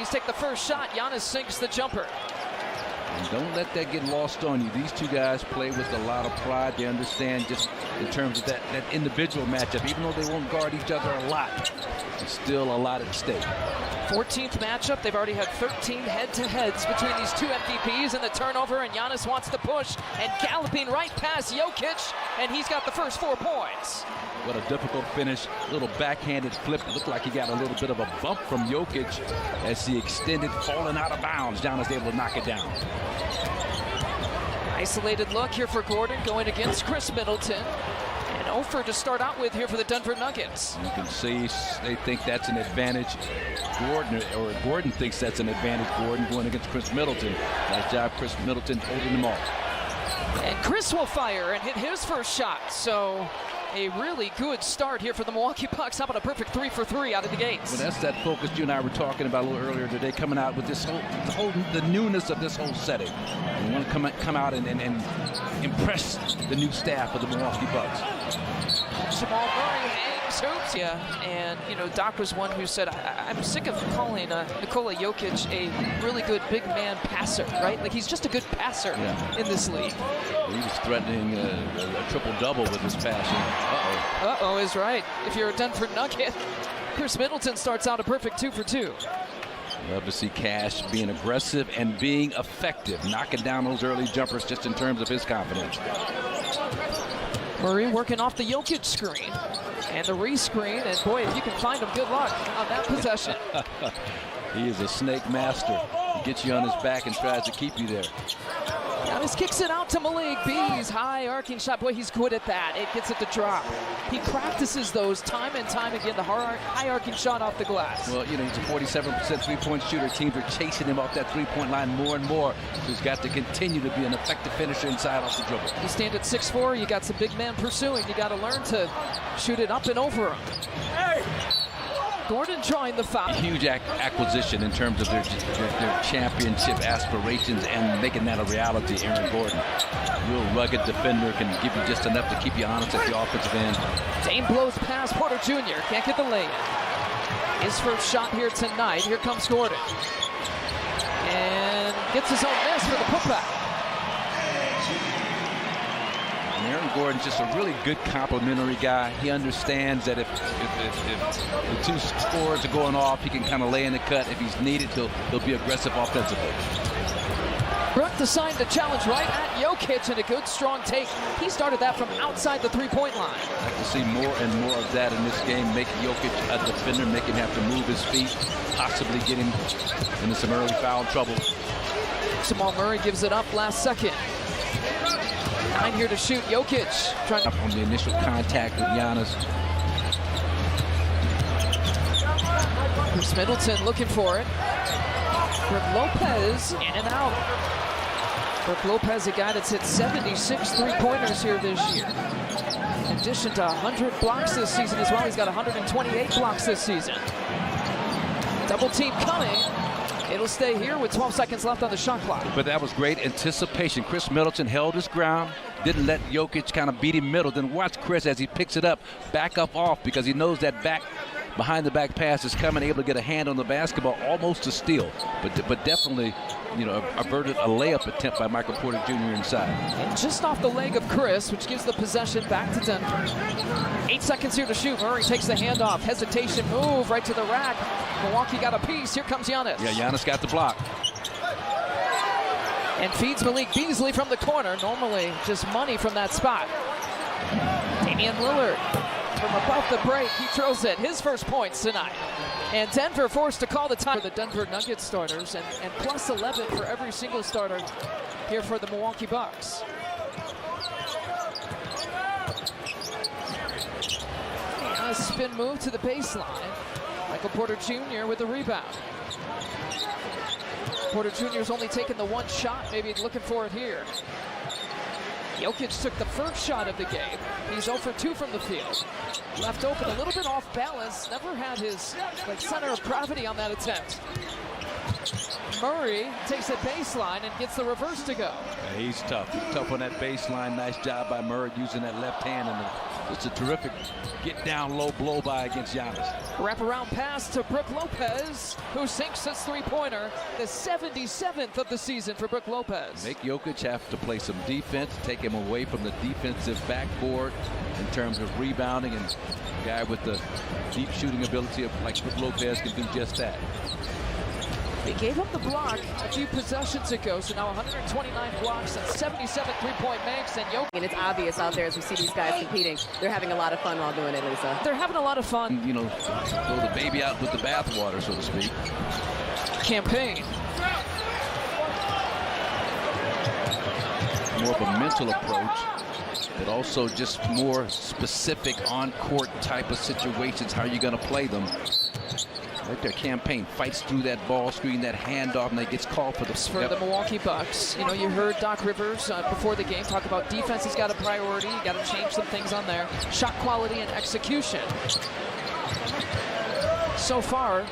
Aggies take the first shot. Giannis sinks the jumper. And don't let that get lost on you. These two guys play with a lot of pride. They understand just in terms of that individual matchup. Even though they won't guard each other a lot, there's still a lot at stake. 14th matchup. They've already had 13 head-to-heads between these two MVPs, and the turnover, and Giannis wants to push, and galloping right past Jokic, and he's got the first 4 points. What a difficult finish. Little backhanded flip. It looked like he got a little bit of a bump from Jokic as he extended, falling out of bounds. Giannis able to knock it down. Isolated look here for Gordon going against Chris Middleton. And Ofer to start out with here for the Denver Nuggets. You can see they think that's an advantage. Gordon thinks that's an advantage. Gordon going against Chris Middleton. Nice job, Chris Middleton, holding them off. And Chris will fire and hit his first shot. So a really good start here for the Milwaukee Bucks. How about a perfect 3 for 3 out of the gates? Well, that's that focus you and I were talking about a little earlier today, coming out with this the newness of this whole setting. We want to come out and impress the new staff of the Milwaukee Bucks. Jamal Murray hangs hoops. Yeah, and you know, Doc was one who said, I'm sick of calling Nikola Jokic a really good big man passer, right? Like, he's just a good passer in this league. He was threatening a triple-double with his passing. Uh-oh. Uh-oh is right. If you're a Denver Nugget, Chris Middleton starts out a perfect 2 for 2. Love to see Cash being aggressive and being effective, knocking down those early jumpers just in terms of his confidence. Murray working off the Jokic screen and the re-screen, and boy, if you can find him, good luck on that possession. He is a snake master. He gets you on his back and tries to keep you there. Giannis kicks it out to Malik Bees. High arcing shot. Boy, he's good at that. It gets it to drop. He practices those time and time again, the high arcing shot off the glass. Well, you know, he's a 47% three-point shooter. Teams are chasing him off that three-point line more and more. So he's got to continue to be an effective finisher inside off the dribble. You stand at 6'4", you got some big men pursuing. You got to learn to shoot it up and over him. Hey! Gordon drawing the foul. Huge acquisition in terms of their championship aspirations and making that a reality. Aaron Gordon, real rugged defender, can give you just enough to keep you honest at the offensive end. Dame blows past Porter Jr. Can't get the lay-in. His first shot here tonight. Here comes Gordon. And gets his own miss for the putback. Aaron Gordon's just a really good complimentary guy. He understands that if the two scores are going off, he can kind of lay in the cut. If he's needed, he'll be aggressive offensively. Brook the sign to challenge right at Jokic, and a good strong take. He started that from outside the three-point line. I'd like to see more and more of that in this game. Make Jokic a defender, make him have to move his feet, possibly get him into some early foul trouble. Jamal Murray gives it up last second. 9 here to shoot. Jokic trying up on the initial contact with Giannis. Chris Middleton looking for it. Brook Lopez in and out. Brook Lopez, a guy that's hit 76 three-pointers here this year. In addition to 100 blocks this season as well, he's got 128 blocks this season. Double team coming. It'll stay here with 12 seconds left on the shot clock. But that was great anticipation. Chris Middleton held his ground, didn't let Jokic kind of beat him middle. Then watch Chris as he picks it up, back up off, because he knows that behind the back pass is coming, able to get a hand on the basketball, almost a steal. But definitely, you know, averted a layup attempt by Michael Porter Jr. inside. And just off the leg of Chris, which gives the possession back to Denver. 8 seconds here to shoot. Murray takes the handoff. Hesitation move right to the rack. Milwaukee got a piece. Here comes Giannis. Yeah, Giannis got the block. And feeds Malik Beasley from the corner. Normally just money from that spot. Damian Lillard from above the break. He throws it. His first points tonight. And Denver forced to call the time for the Denver Nuggets starters. And plus 11 for every single starter here for the Milwaukee Bucks. And a spin move to the baseline. Michael Porter Jr. with the rebound. Porter Jr.'s only taken the one shot, maybe looking for it here. Jokic took the first shot of the game. He's 0 for 2 from the field. Left open, a little bit off balance. Never had his center of gravity on that attempt. Murray takes the baseline and gets the reverse to go. Yeah, he's tough. Tough on that baseline. Nice job by Murray using that left hand and It's a terrific get down low blow by against Giannis. Wraparound pass to Brook Lopez, who sinks his three-pointer. The 77th of the season for Brook Lopez. Make Jokic have to play some defense, take him away from the defensive backboard in terms of rebounding, and a guy with the deep shooting ability of like Brook Lopez can do just that. They gave up the block a few possessions ago, so now 129 blocks and 77 three-point makes, and Jokic. And it's obvious out there as we see these guys competing. They're having a lot of fun while doing it, Lisa. They're having a lot of fun. You know, throw the baby out with the bathwater, so to speak. Campaign. More of a mental approach, but also just more specific on-court type of situations. How are you going to play them? Right there, Campaign fights through that ball screen, that handoff, and then gets called for the Milwaukee Bucks. You know, you heard Doc Rivers before the game talk about defense has got a priority. You got to change some things on there. Shot quality and execution. So far,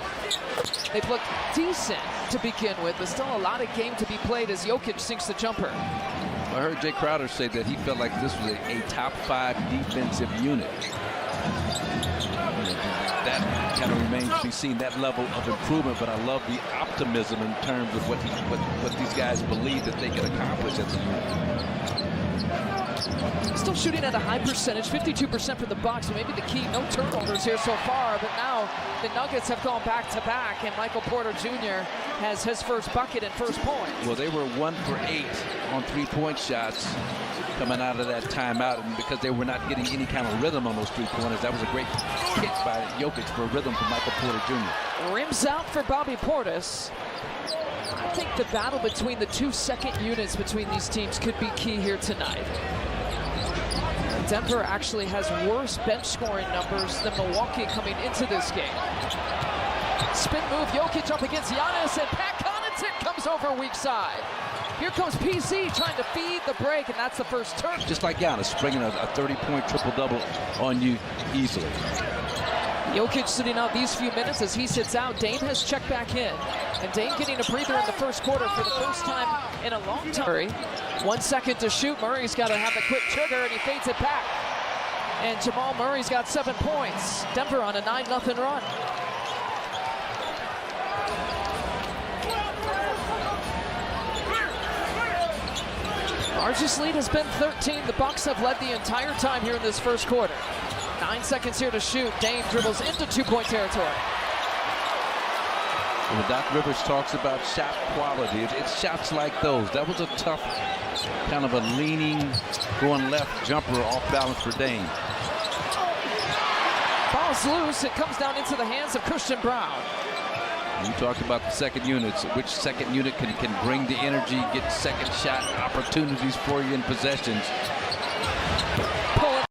they've looked decent to begin with. There's still a lot of game to be played as Jokic sinks the jumper. I heard Jay Crowder say that he felt like this was a top 5 defensive unit. That kind of remains to be seen, that level of improvement, but I love the optimism in terms of what these guys believe that they can accomplish as a unit. Still shooting at a high percentage, 52% for the Bucks. Maybe the key, no turnovers here so far, but now the Nuggets have gone back-to-back, and Michael Porter Jr. has his first bucket and first point. Well, they were 1 for 8 on three-point shots coming out of that timeout, and because they were not getting any kind of rhythm on those three-pointers, that was a great kick by Jokic for rhythm from Michael Porter Jr. Rims out for Bobby Portis. I think the battle between the two second units between these teams could be key here tonight. Denver actually has worse bench scoring numbers than Milwaukee coming into this game. Spin move, Jokic up against Giannis, and Pat Connaughton comes over weak side. Here comes PC trying to feed the break, and that's the first turn. Just like Giannis, bringing a 30-point triple-double on you easily. Jokic sitting out these few minutes as he sits out. Dame has checked back in. And Dame getting a breather in the first quarter for the first time in a long time. 1 second to shoot. Murray's got to have the quick trigger, and he fades it back. And Jamal Murray's got 7 points. Denver on a 9-0 run. Largest lead has been 13. The Bucks have led the entire time here in this first quarter. 9 seconds here to shoot. Dame dribbles into 2-point territory. When Doc Rivers talks about shot quality, it's shots like those. That was a tough, kind of a leaning, going left jumper off balance for Dame. Ball's loose. It comes down into the hands of Christian Braun. You talked about the second units. Which second unit can bring the energy, get second shot opportunities for you in possessions.